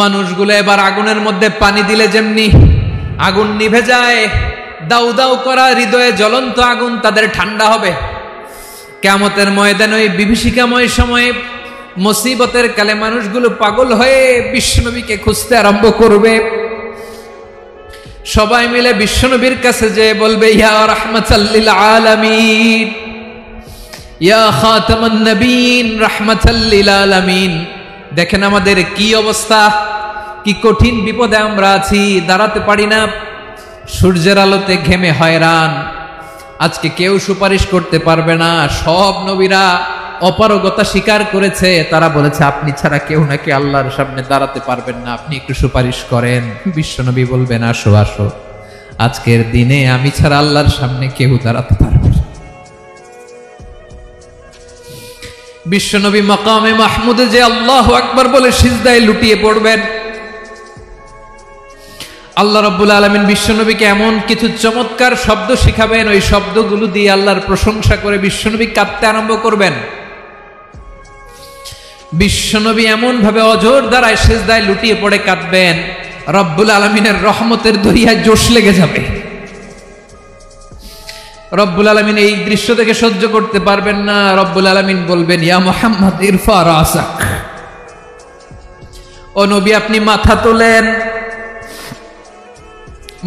মানুষগুলো এবার আগুনের মধ্যে পানি দিলে যেমনি আগুন নিভে যায়, দাউ দাউ করা হৃদয়ে জ্বলন্ত আগুন তাদের ঠান্ডা হবে। কিয়ামতের ময়দানে ওই বিভীষিকাময় সময়ে মুসিবতের কালে মানুষগুলো পাগল হয়ে বিশ্বনবীকে খুঁজতে আরম্ভ করবে। সবাই মিলে বিশ্বনবীর কাছে যে বলবে, ইয়া রাহমাতাল লিল আলামিন, ইয়া খাতামান নবীন, রাহমাতাল লিল আলামিন। দেখেন আমাদের কি অবস্থা, কি কঠিন বিপদে আমরা আছি, দাঁড়াতে পারি না, সূর্যের আলোতে ঘেমে হয়রান। আজকে কেউ সুপারিশ করতে পারবে না। সব নবীরা অপারগতা স্বীকার করেছে, তারা বলেছে আপনি ছাড়া কেউ নাকি আল্লাহর সামনে দাঁড়াতে পারবেন না, আপনি একটু সুপারিশ করেন। বিশ্বনবী বলবেন, আসো আসো, আজকের দিনে আমি ছাড়া আল্লাহর সামনে কেউ দাঁড়াতে পারবে না। বিশ্বনবী মাকামে মাহমুদে যে আল্লাহু আকবার বলে সিজদায় লুটিয়ে পড়বেন। আল্লাহ রাব্বুল আলামিন বিশ্বনবীকে এমন কিছু চমৎকার শব্দ শিখাবেন, ওই শব্দগুলো দিয়ে আল্লাহর প্রশংসা করে বিশ্বনবী কাঁদতে আরম্ভ করবেন। বিশ্বনবী এমন ভাবে অজর দ্বারায় সিজদায় লুটিয়ে পড়ে কাঁদবেন, রব্বুল আলামিনের রহমতের দরিয়ায় জোশ লেগে যাবে। রব্বুল আলামিন এই দৃশ্য থেকে সহ্য করতে পারবেন না। রব্বুল আলামিন বলবেন, ইয়া মুহাম্মদ ইরফা রাসাক, ও নবী আপনি মাথা তোলেন,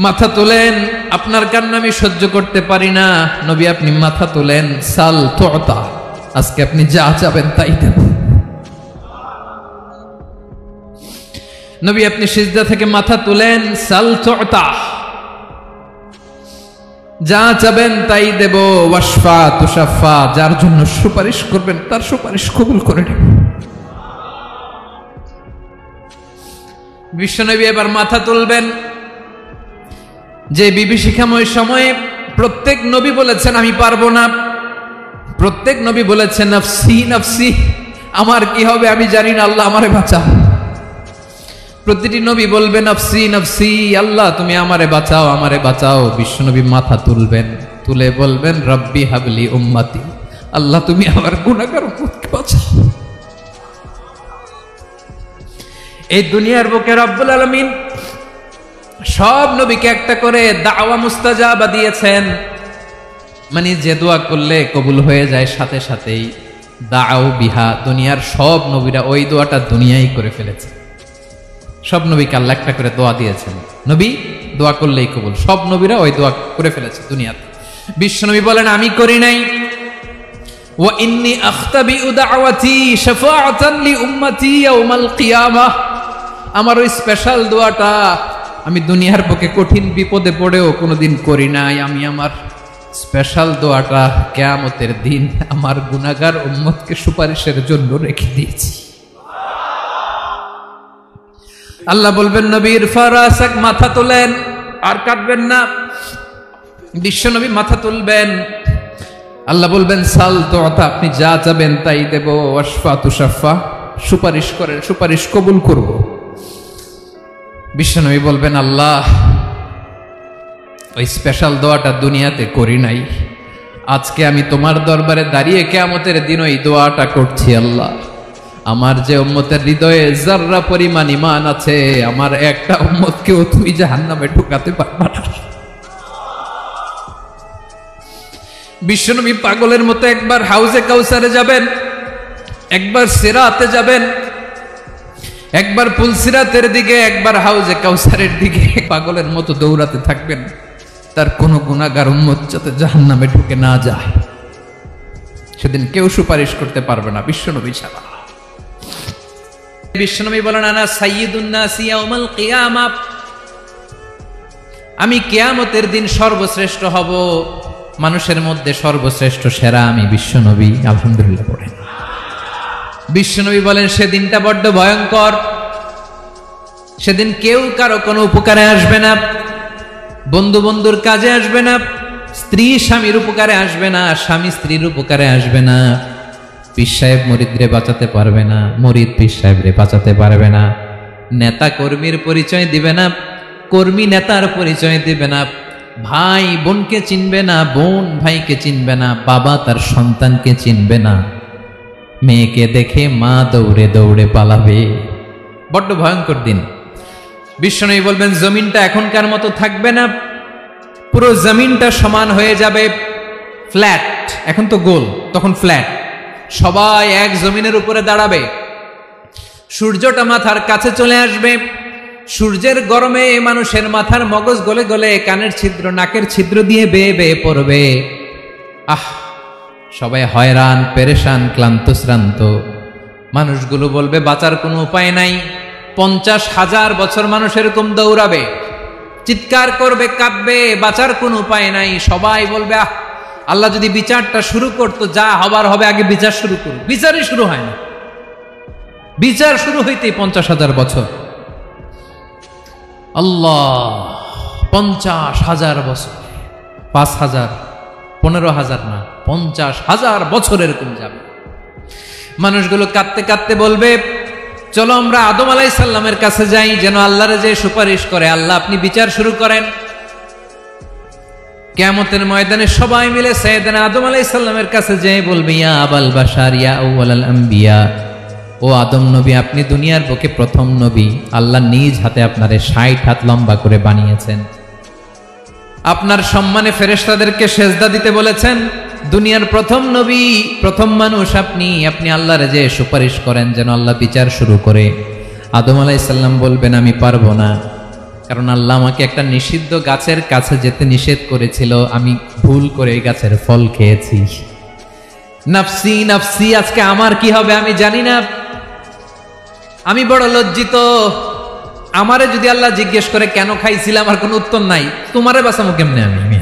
মাথা তোলেন, আপনার কান্না আমি সহ্য করতে পারি না। নবী আপনি মাথা তোলেন, সাল তুতা, আজকে আপনি যা চাবেন তাই দেব। নবী আপনি সিজদা থেকে মাথা তুলেন, সাল তুতা, যা চাবেন তাই দেব। ওয়াশফা তুশাফা, যার জন্য সুপারিশ করবেন তার সুপারিশ কবুল করে নেব। বিশ্বনবী এবার মাথা তুলবেন। যে বিভীষিকাময় সময়ে প্রত্যেক নবী বলেছেন আমি পারবো না, প্রত্যেক নবী বলেছেন নফসি নফসি, আমার কি হবে আমি জানি না, আল্লাহ আমারে বাঁচাও। প্রতিটি নবী বলবেন নফসি নফসি, আল্লাহ তুমি আমারে বাঁচাও, আমারে বাঁচাও। বিশ্বনবী মাথা তুলবেন, তুলে বলবেন রব্বি হাবলি উম্মতি, আল্লাহ তুমি আমার গুনাহগার উম্মতকে বাঁচাও। এই দুনিয়ার বুকে রব্বুল আলামিন সব নবীকে একটা করে দাওয়া মুস্তাজাবা দিয়েছেন, মানে যে দোয়া করলে কবুল হয়ে যায় সাথে সাথেই। দাও বিহা, দুনিয়ার সব নবীরা ওই দোয়াটা দুনিয়ায় করে ফেলেছে। সব নবীকে আল্লাহ একটা করে দোয়া দিয়েছেন, নবী দোয়া করলেই কবুল। সব নবীরা ওই দোয়া করে ফেলেছে দুনিয়াতে। বিশ্বনবী বলেন আমি করি নাই। ওয়া ইন্নী আখতাবিউ দাওয়াতি শাফাআতান লি উম্মতি ইয়াউমাল কিয়ামাহ, আমার ওই স্পেশাল দোয়াটা আমি দুনিয়ার বুকে কঠিন বিপদে পড়েও কোনোদিন করি নাই। আমি আমার স্পেশাল দোয়াটা কিয়ামতের দিন আমার গুনাহগার উম্মতকে সুপারিশের জন্য রেখে দিয়েছি। আল্লাহ বলবেন নবী ইরফা রাসাক, মাথা তোলেন, আর কাঁদবেন না। বিশ্বনবী মাথা তুলবেন, আল্লাহ বলবেন সাল তুতা, আপনি যা চাবেন তাই দেব। ওয়াশফা তুশাফা, সুপারিশ করেন, সুপারিশ কবুল করব। বিশ্বনবী বলবেন আল্লাহ ওই স্পেশাল দোয়াটা দুনিয়াতে করি নাই, আজকে আমি তোমার দরবারে দাঁড়িয়ে কিয়ামতের দিন ওই দোয়াটা করছি। আল্লাহ আমার যে উম্মতের হৃদয়ে যাররা পরিমাণ ঈমান আছে, আমার একটা উম্মতকেও তুমি জাহান্নামে ঢুকাতে পারবা না। বিশ্বনবী পাগলের মতো একবার হাউজে কাউসারে যাবেন, একবার সিরাতে যাবেন, একবার পুলসিরাতের দিকে, একবার হাউজে কাউসারের দিকে, পাগলের মতো দৌড়াতে থাকবেন। তার কোন গুনাহগার উম্মত যাতে জাহান্নামে ঢুকে না যায়। সেদিন কেউ সুপারিশ করতে পারবে না বিশ্বনবী ছাড়া। বিশ্বনবী বলেন আনা সাইয়্যিদুন নাসি ইয়াউমাল কিয়ামাহ, আমি কিয়ামতের দিন সর্বশ্রেষ্ঠ হব, মানুষের মধ্যে সর্বশ্রেষ্ঠ সেরা আমি বিশ্বনবী। আলহামদুলিল্লাহ পড়েন। বিশ্বনবী বলেন সেদিনটা বড্ড ভয়ঙ্কর। সেদিন কেউ কারো কোনো উপকারে আসবে না, বন্ধু বন্ধুর কাজে আসবে না, স্ত্রী স্বামীর উপকারে আসবে না, স্বামী স্ত্রীর উপকারে আসবে না, পীর সাহেব মুরিদরে বাঁচাতে পারবে না, মুরিদ পীর সাহেবরে বাঁচাতে পারবে না, নেতা কর্মীর পরিচয় দিবে না, কর্মী নেতার পরিচয় দিবে না, ভাই বোনকে চিনবে না, বোন ভাইকে চিনবে না, বাবা তার সন্তানকে চিনবে না, মেয়েকে দেখে মা দৌড়ে দৌড়ে পালাবে, বড্ড ভয়ঙ্কর দিন। বিশ্বনবী বলবেন জমিনটা এখনকার মতো থাকবে না, পুরো জমিনটা সমান হয়ে যাবে, ফ্ল্যাট। এখন তো গোল, তখন ফ্ল্যাট। সবাই এক জমিনের উপরে দাঁড়াবে, সূর্যটা মাথার কাছে চলে আসবে, সূর্যের গরমে মানুষের মাথার মগজ গলে গলে কানের ছিদ্র নাকের ছিদ্র দিয়ে বেয়ে বেয়ে পড়বে। সবাই হয়রান, পেরেশান, ক্লান্ত শ্রান্ত। মানুষগুলো বলবে বাঁচার কোনো উপায় নাই। 50,000 বছর মানুষ এরকম দৌড়াবে, চিৎকার করবে, কাঁদবে, বাঁচার কোনো উপায় নাই। সবাই বলবে আল্লাহ যদি বিচারটা শুরু করতো, যা হবার হবে, আগে বিচার শুরু করুন। বিচারই শুরু হয় না, বিচার শুরু হইতেই 50,000 বছর। আল্লাহ, 50,000 বছর, 5,000, 15,000 না, 50,000 বছর এরকম যাবে। মানুষগুলো কাঁদতে কাঁদতে বলবে চলো আমরা আদম আলাইহিস সালামের কাছে যাই, যেন আল্লাহরে যে সুপারিশ করে, আল্লাহ আপনি বিচার শুরু করেন। কিয়ামতের ময়দানে সবাই মিলে সাইয়েদনা আদম আলাইহিস সালামের কাছে যেয়ে বলবে ইয়া আবাল বাশার ইয়া আউয়ালাল আম্বিয়া, ও আদম নবী, আপনি দুনিয়ার বুকে প্রথম নবী। আল্লাহ নিজ হাতে আপনারে 60 হাত লম্বা করে বানিয়েছেন, আপনার সম্মানে ফেরেশতাদেরকে সেজদা দিতে বলেছেন। দুনিয়ার প্রথম নবী, প্রথম মানুষ আপনি। আপনি আল্লাহরে যে সুপারিশ করেন যেন আল্লাহ বিচার শুরু করে। আদম আলাইহিস সালাম বলবেন আমি পারবো না, কারণ আল্লাহ আমাকে একটা নিষিদ্ধ গাছের কাছে যেতে নিষেধ করেছিল, আমি ভুল করে এই গাছের ফল খেয়েছি। নাফসি নাফসি, আজকে আমার কি হবে আমি জানি না, আমি বড় লজ্জিত। আমারে যদি আল্লাহ জিজ্ঞেস করে কেন খাইছিলাম, আমার কোনো উত্তর নাই। তোমারে বাঁচামো কেমনে আমি?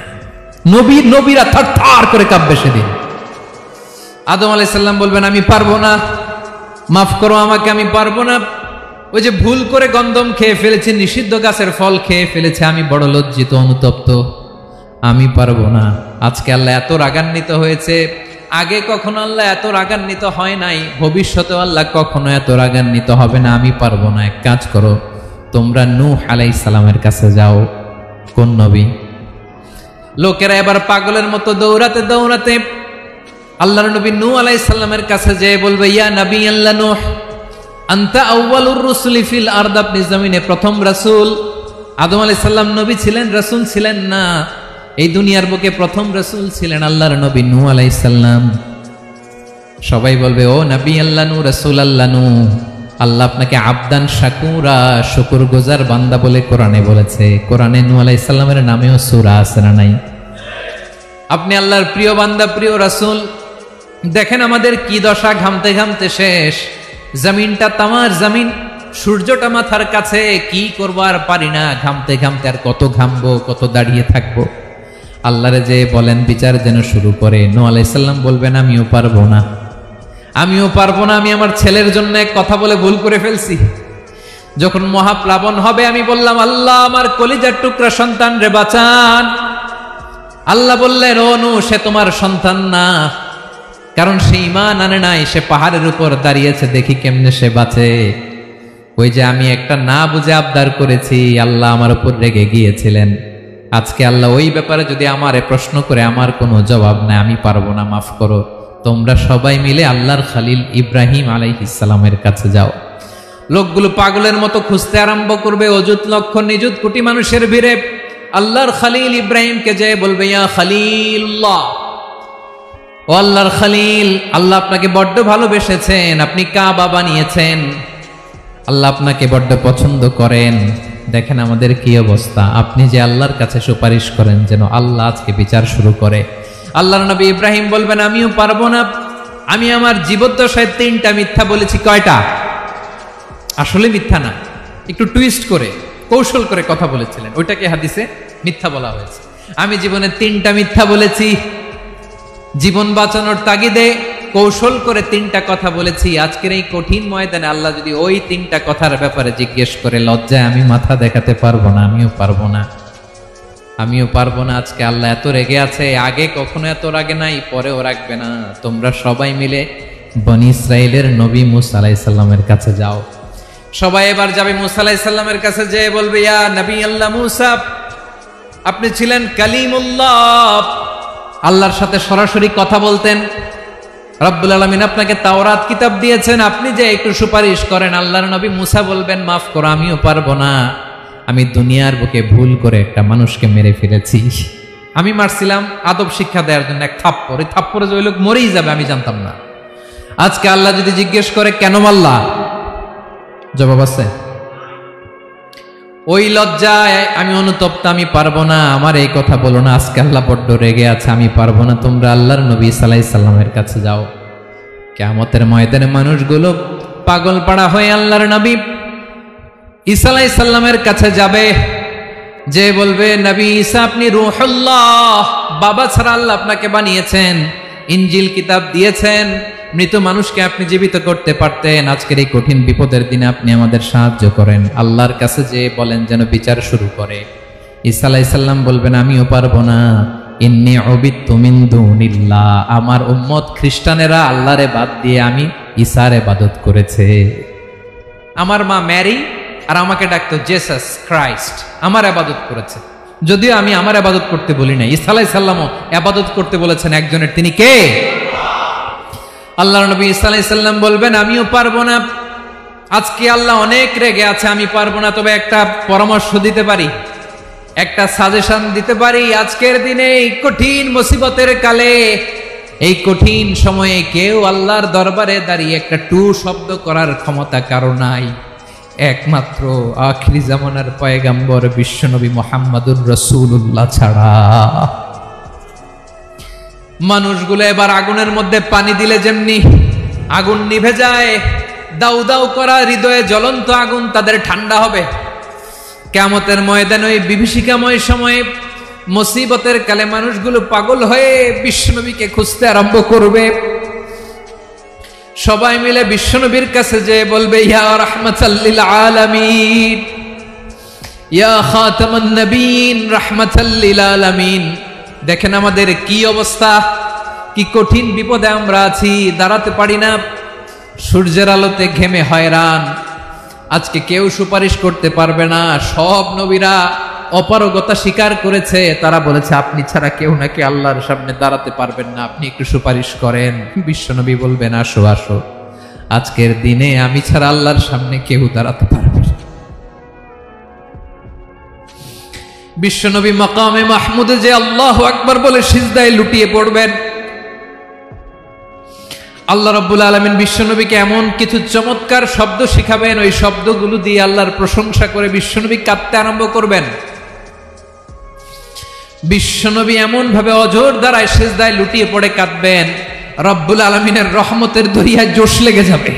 নবীরা থার থার করে কাঁপবে সেদিন। আদম আলাইহিস সালাম বলবেন আমি পারবো না, মাফ করো আমাকে, আমি পারবো না। ওই যে ভুল করে গন্ধম খেয়ে ফেলেছি, নিষিদ্ধ গাছের ফল খেয়ে ফেলেছে, আমি বড় লজ্জিত, অনুতপ্ত, আমি পারবো না। আজকে আল্লাহ এত রাগান্বিত হয়েছে, আগে কখনো আল্লাহ এত রাগান্বিত হয় নাই, ভবিষ্যতেও আল্লাহ কখনো এত রাগান্বিত হবে না। আমি পারবো না। এক কাজ করো, তোমরা নূহ আলাইহিস সালামের কাছে যাও। কোন নবী? লোকেরা এবার পাগলের মতো দৌড়াতে দৌড়াতে আল্লাহর নবী নূহ আলাইহিস সালামের কাছে যেয়ে বলবে ইয়া নবী আল্লাহ নূহ, আনতা আউয়ালুর রুসুলি ফিল আরদ, আপনি জমিনে প্রথম রাসূল। আদম আলাইহিস সালাম নবী ছিলেন, রাসূল ছিলেন না। এই দুনিয়ার বুকে প্রথম রাসূল ছিলেন আল্লাহর নবী নূহ আলাইহিস সালাম। সবাই বলবে ও নবী আল্লাহ নূহ, রাসূল আল্লাহ নূহ, আল্লাহ আপনাকে আবদান শাকুরা, শুকরগুজার বান্দা বলে কোরআনে বলেছে। কোরআনে নূহ আলাইহিস সালামের নামেও সূরা আছে না নাই? আপনি আল্লাহর প্রিয় বান্দা, প্রিয় রাসূল। দেখেন আমাদের কি দশা, ঘামতে ঘামতে শেষ। জমিনটা তামার জমিন, সূর্যটা মাথার কাছে, কি করবো আর পারি না, ঘামতে ঘামতে আর কত ঘামবো, কত দাঁড়িয়ে থাকবো। আল্লাহরে যে বলেন বিচার যেন শুরু করে। নূহ আলাইহিস সালাম বলবেন আমিও পারবো না, আমিও পারবো না। আমি আমার ছেলের জন্য এক কথা বলে ভুল করে ফেলছি। যখন মহাপ্লাবন হবে আমি বললাম আল্লাহ আমার কলিজার টুকরা সন্তান রে বাঁচান। আল্লাহ বললেন ও নূহ, সে তোমার সন্তান না, কারণ সে ঈমান আনে নাই, সে পাহাড়ের উপর দাঁড়িয়েছে, দেখি কেমনে সে বাঁচে। ওই যে আমি একটা না বুঝে আবদার করেছি, আল্লাহ আমার উপর রেগে গিয়েছিলেন। আজকে আল্লাহ ওই ব্যাপারে যদি আমারে প্রশ্ন করে, আমার কোনো জবাব নাই, আমি পারবো না, মাফ করো। তোমরা সবাই মিলে আল্লাহর খালিল ইব্রাহিম আলাইহিস সালামের কাছে যাও। লোকগুলো পাগলের মতো খুঁজতে আরম্ভ করবে, অযুত লক্ষ নিযুত কোটি মানুষের ভিড়ে আল্লাহর খালিল ইব্রাহিমকে যে বলবে ইয়া খালিলুল্লাহ, ও আল্লাহর খালিল, আল্লাহ আপনাকে বড্ড ভালোবেসেছেন, আপনি কাবা বানিয়েছেন, আল্লাহ আপনাকে বড্ড পছন্দ করেন। দেখেন আমাদের কি অবস্থা। আপনি যে আল্লাহর কাছে সুপারিশ করেন যেন আল্লাহ আজকে বিচার শুরু করে। আল্লাহর নবী ইব্রাহিম বলবেন আমিও পারবো না, আমি আমার জীবদ্দশায় 3টা মিথ্যা বলেছি। কয়টা? আসলে মিথ্যা না, একটু টুইস্ট করে কৌশল করে কথা বলেছিলেন, ওইটাকে হাদিসে মিথ্যা বলা হয়েছে। আমি জীবনে 3টা মিথ্যা বলেছি, জীবন বাঁচানোর তাগিদে কৌশল করে 3টা কথা বলেছি। আজকের এই কঠিন ময়দানে আল্লাহ যদি ওই 3টা কথার ব্যাপারে জিজ্ঞেস করে, লজ্জায় আমি মাথা দেখাতে পারবো না, আমিও পারবো না, আমিও পারবো না। আজকে আল্লাহ এত রেগে আছে, আগে কখনো এত রাগে নাই, পরেও রাখবে না। তোমরা সবাই মিলে বনি ইসরাইলের নবী মূসা আলাইহিস সালামের কাছে যাও। সবাই এবার যাবে মূসা আলাইহিস সালামের কাছে, যেয়ে বলবে ইয়া নবী আল্লাহ মূসা, আপনি ছিলেন কালিমুল্লাহ, আল্লাহর সাথে সরাসরি কথা বলতেন। রব্বুল আলামিন আপনাকে তাওরাত কিতাব দিয়েছেন, আপনি যে একটু সুপারিশ করেন। আল্লাহর নবী মুসা বলবেন, মাফ করো, আমিও পারবো না, আমি দুনিয়ার বুকে ভুল করে একটা মানুষকে মেরে ফেলেছি। আমি মারছিলাম আদব শিক্ষা দেওয়ার জন্য এক থাপ্পড়, এই থাপ্পড়ে যে ওই লোক মরেই যাবে আমি জানতাম না। আজকে আল্লাহ যদি জিজ্ঞেস করে কেন মারলা, জবাব আছে? ওই লজ্জায় আমি অনুতপ্ত, আমি পারবো না, আমার এই কথা বলো না। আজকে আল্লাহ বড্ড রেগে আছে, আমি পারবো না, তোমরা আল্লাহর নবী ঈসা আলাইহিস সালামের কাছে যাও। কিয়ামতের ময়দানে মানুষগুলো পাগল পাড়া হয়ে আল্লাহর নবী ঈসা আলাইহিস সালামের কাছে যাবে, যে বলবে, নবী ঈসা আপনি রূহুল্লাহ, বাবা ছাড়া আল্লাহ আপনাকে বানিয়েছেন, ইনজিল কিতাব দিয়েছেন, মৃত মানুষকে আপনি জীবিত করতে পারতেন, আজকের এই কঠিন বিপদের দিনে আপনি আমাদের সাহায্য করেন। আল্লাহর কাছে যে বলেন যেন বিচার শুরু করে। ঈসা আলাইহিস সালাম বলবেন, আমিও পারবো না, ইন্নী উবিদতু মিন দুনিল্লাহ, আমার উম্মত খ্রিস্টানেরা আল্লাহরে বাদ দিয়ে আমি ঈসার ইবাদত করেছে। আমার মা ম্যারি আর আমাকে ডাকতো জেসাস ক্রাইস্ট, আমার ইবাদত করেছে, যদিও আমি আমার ইবাদত করতে বলি না। ঈসা আলাইহিস সালামও ইবাদত করতে বলেছেন একজনের, তিনি কে? আল্লাহর নবী ঈসা আলাইহিস সালাম বলবেন, আমিও পারবো না, আজকে আল্লাহ অনেক রেগে আছে, আমি পারবো না, তবে একটা পরামর্শ দিতে পারি, একটা সাজেশন দিতে পারি। আজকের দিনে এই কঠিন মুসিবতের কালে, এই কঠিন সময়ে কেউ আল্লাহর দরবারে দাঁড়িয়ে একটা টু শব্দ করার ক্ষমতা কারো নাই, একমাত্র আখিরি জামানার পয়গাম্বর বিশ্বনবী মুহাম্মদুর রাসূলুল্লাহ ছাড়া। মানুষগুলো এবার আগুনের মধ্যে পানি দিলে যেমনি আগুন নিভে যায়, দাউ দাউ করা হৃদয়ে জ্বলন্ত আগুন তাদের ঠান্ডা হবে। কিয়ামতের ময়দানে ওই বিভীষিকাময় সময়ে মুসিবতের কালে মানুষগুলো পাগল হয়ে বিশ্বনবীকে খুঁজতে আরম্ভ করবে। সবাই মিলে বিশ্বনবীর কাছে যে বলবে, ইয়া রাহমাতাল লিল আলামিন, ইয়া খাতামান নবীন, রাহমাতাল লিল আলামিন। দেখেন আমাদের কি অবস্থা, কি কঠিন বিপদে আমরা আছি, দাঁড়াতে পারি না, সূর্যের আলোতে ঘেমে হয়রান। আজকে কেউ সুপারিশ করতে পারবে না। সব নবীরা অপারগতা স্বীকার করেছে, তারা বলেছে আপনি ছাড়া কেউ নাকি আল্লাহর সামনে দাঁড়াতে পারবেন না, আপনি একটু সুপারিশ করেন। বিশ্বনবী বলবেন, আসো আসো, আজকের দিনে আমি ছাড়া আল্লাহর সামনে কেউ দাঁড়াতে পারবে না। বিশ্বনবী মাকামে মাহমুদে যে আল্লাহু আকবার বলে সিজদায় লুটিয়ে পড়বেন। আল্লাহ রাব্বুল আলামিন বিশ্বনবীকে এমন কিছু চমৎকার শব্দ শিখাবেন, ওই শব্দগুলো দিয়ে আল্লাহর প্রশংসা করে বিশ্বনবী কাঁদতে আরম্ভ করবেন। বিশ্বনবী এমন ভাবে অজর দ্বারায় সিজদায় লুটিয়ে পড়ে কাঁদবেন, রব্বুল আলামিনের রহমতের দরিয়ায় জোশ লেগে যাবে।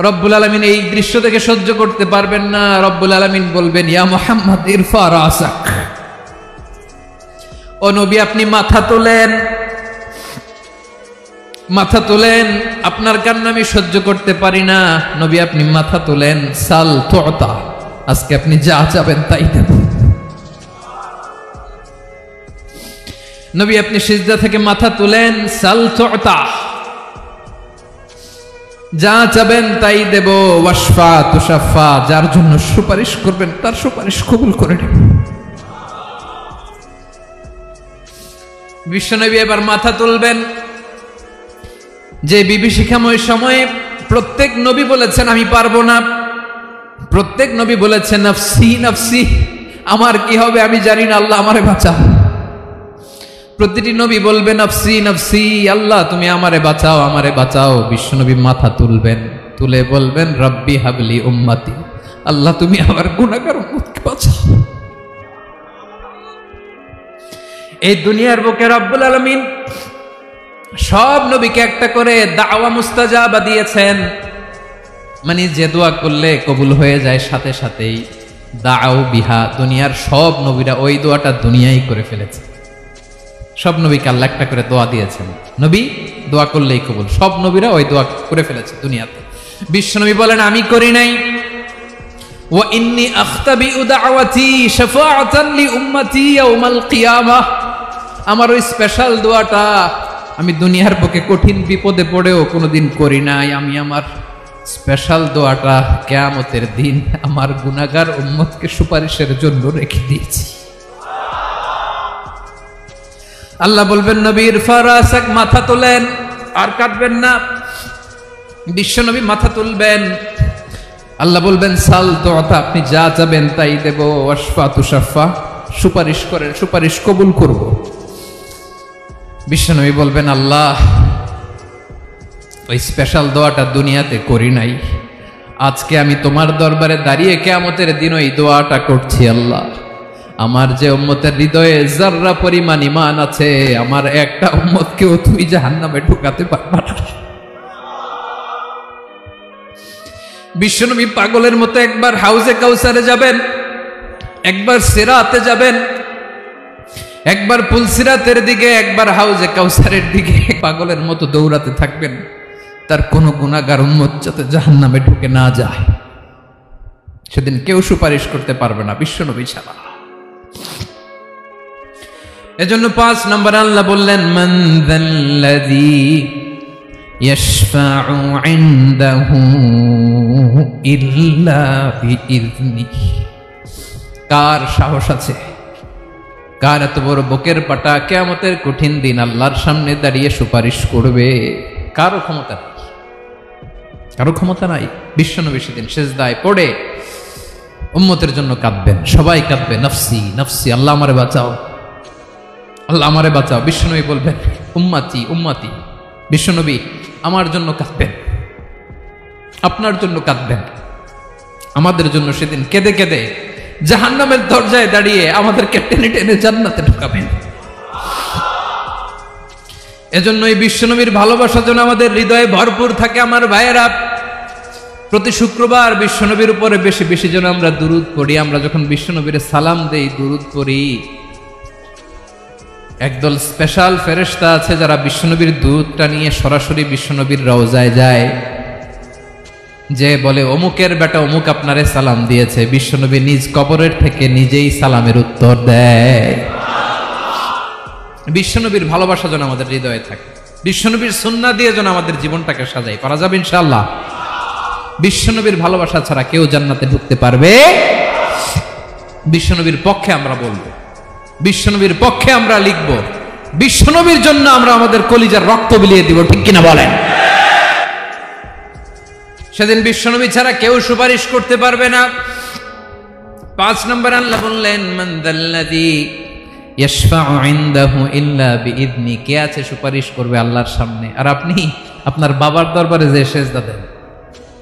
রব্বুল আলামিন এই দৃশ্য থেকে সহ্য করতে পারবেন না। রব্বুল আলামিন বলবেন, ইয়া মুহাম্মদ ইরফা রাসাক, ও নবী আপনি মাথা তোলেন, মাথা তোলেন, আপনার কান্না আমি সহ্য করতে পারি না। নবী আপনি মাথা তোলেন, সাল তুতা, আজকে আপনি যা চাবেন তাই দেব। নবী আপনি সিজদা থেকে মাথা তুলেন, সাল তুতা, যা চাবেন তাই দেব। ওয়াশফা তুশাফা, যার জন্য সুপারিশ করবেন তার সুপারিশ কবুল করে নেব। বিশ্বনবী এবার মাথা তুলবেন। যে বিভীষিকাময় সময়ে প্রত্যেক নবী বলেছেন আমি পারবো না, প্রত্যেক নবী বলেছেন নফসি নফসি, আমার কি হবে আমি জানি না, আল্লাহ আমারে বাঁচাও। প্রতিটি নবী বলবেন নফসি নফসি, আল্লাহ তুমি আমারে বাঁচাও, আমারে বাঁচাও। বিশ্বনবী মাথা তুলবেন, তুলে বলবেন রব্বি হাবলি উম্মতি, আল্লাহ তুমি আমার গুনাহগার উম্মতকে বাঁচাও। এই দুনিয়ার বুকে রব্বুল আলামিন সব নবীকে একটা করে দাওয়া মুস্তাজাবা দিয়েছেন, মানে যে দোয়া করলে কবুল হয়ে যায় সাথে সাথেই। দাও বিহা, দুনিয়ার সব নবীরা ওই দোয়াটা দুনিয়ায় করে ফেলেছে। সব নবীকে আল্লাহ একটা করে দোয়া দিয়েছেন, নবী দোয়া করলেই কবুল। সব নবীরা ওই দোয়া করে ফেলেছে দুনিয়াতে। বিশ্বনবী বলেন আমি করি নাই। ওয়া ইন্নী আখতাবিউ দাওয়াতি শাফাআতান লি উম্মতি ইয়াউমাল কিয়ামাহ, আমার ওই স্পেশাল দোয়াটা আমি দুনিয়ার বুকে কঠিন বিপদে পড়েও কোনোদিন করি নাই। আমি আমার স্পেশাল দোয়াটা কিয়ামতের দিন আমার গুনাহগার উম্মতকে সুপারিশের জন্য রেখে দিয়েছি। আল্লাহ বলবেন নবীর ফারাসাক, মাথা তোলেন, আর কাঁদবেন না। বিশ্ব নবী মাথা তুলবেন। আল্লাহ বলবেন সাল তুতা, আপনি যা চাবেন তাই দেব। ওয়াশফা তুশাফা, সুপারিশ করেন, সুপারিশ কবুল করব। বিশ্ব নবী বলবেন আল্লাহ, ওই স্পেশাল দোয়াটা দুনিয়াতে করি নাই, আজকে আমি তোমার দরবারে দাঁড়িয়ে কিয়ামতের দিন ওই দোয়াটা করছি। আল্লাহ, আমার যে উম্মতের হৃদয়ে যাররা পরিমাণ ঈমান আছে, আমার একটা উম্মতকেও তুমি জাহান্নামে ঢুকাতে পারবা না। বিশ্বনবী পাগলের মতো একবার হাউজে কাউসারে যাবেন, একবার সিরাতে যাবেন, একবার পুলসিরাতের দিকে, একবার হাউজে কাউসারের দিকে পাগলের মতো দৌড়াতে থাকবেন। তার কোন গুনাহগার উম্মত যাতে জাহান্নামে ঢুকে না যায়, সেদিন কেউ সুপারিশ করতে পারবে না বিশ্বনবী ছাড়া। এজন্য 5 নম্বর আল্লাহ বললেন মান যাল্লাযী ইয়াশফাউ ইনদাহু ইল্লা বিইযনিহি। কার সাহস আছে, কার এত বড় বুকের পাটা কিয়ামতের কঠিন দিন আল্লাহর সামনে দাঁড়িয়ে সুপারিশ করবে? কারো ক্ষমতা নাই, কারো ক্ষমতা নাই। বিশ্বনবী সেদিন সিজদায় পড়ে উম্মতের জন্য কাঁদবেন, সবাই কাঁদবে, নফসি নফসি, আল্লাহ আমারে বাঁচাও, আল্লাহ আমারে বাঁচাও। বিশ্বনবী বলবেন উম্মতি উম্মতি। বিশ্বনবী আমার জন্য কাঁদবেন, আপনার জন্য কাঁদবেন, আমাদের জন্য সেদিন কেঁদে কেঁদে জাহান্নামের দরজায় দাঁড়িয়ে আমাদেরকে টেনে টেনে জান্নাতে ঢুকাবেন। এজন্য এই বিশ্বনবীর ভালোবাসা যেন আমাদের হৃদয়ে ভরপুর থাকে। আমার ভাইয়েরা, প্রতি শুক্রবার বিশ্বনবীর উপরে বেশি বেশি যেন আমরা দুরূদ পড়ি। আমরা যখন বিশ্বনবীর সালাম দেই, দুরূদ পড়ি, একদল স্পেশাল ফেরেশতা আছে যারা বিশ্বনবীর দুরূদটা নিয়ে সরাসরি বিশ্বনবীর রওজায় যায়, যে বলে অমুকের বেটা অমুক আপনারে সালাম দিয়েছে। বিশ্বনবী নিজ কবরের থেকে নিজেই সালামের উত্তর দেয়। বিশ্বনবীর ভালোবাসা যেন আমাদের হৃদয়ে থাকে, বিশ্বনবীর সুন্নাহ দিয়ে যেন আমাদের জীবনটাকে সাজাই, পারা যাবে ইনশাআল্লাহ। বিশ্বনবীর ভালোবাসা ছাড়া কেউ জান্নাতে ঢুকতে পারবে? বিশ্বনবীর পক্ষে আমরা বলবো, বিশ্বনবীর পক্ষে আমরা লিখবো, বিশ্বনবীর জন্য আমরা আমাদের কলিজার রক্ত বিলিয়ে দিব, ঠিক কিনা বলেন? সেদিন বিশ্বনবী ছাড়া কেউ সুপারিশ করতে পারবে না। 5 নম্বর আল্লাহ বললেন মান যাল্লাযী ইয়াশফাউ ইনদাহু ইল্লা বিইযনি। কে আছে সুপারিশ করবে আল্লাহর সামনে? আর আপনি আপনার বাবার দরবারে যে সেজদা দেন,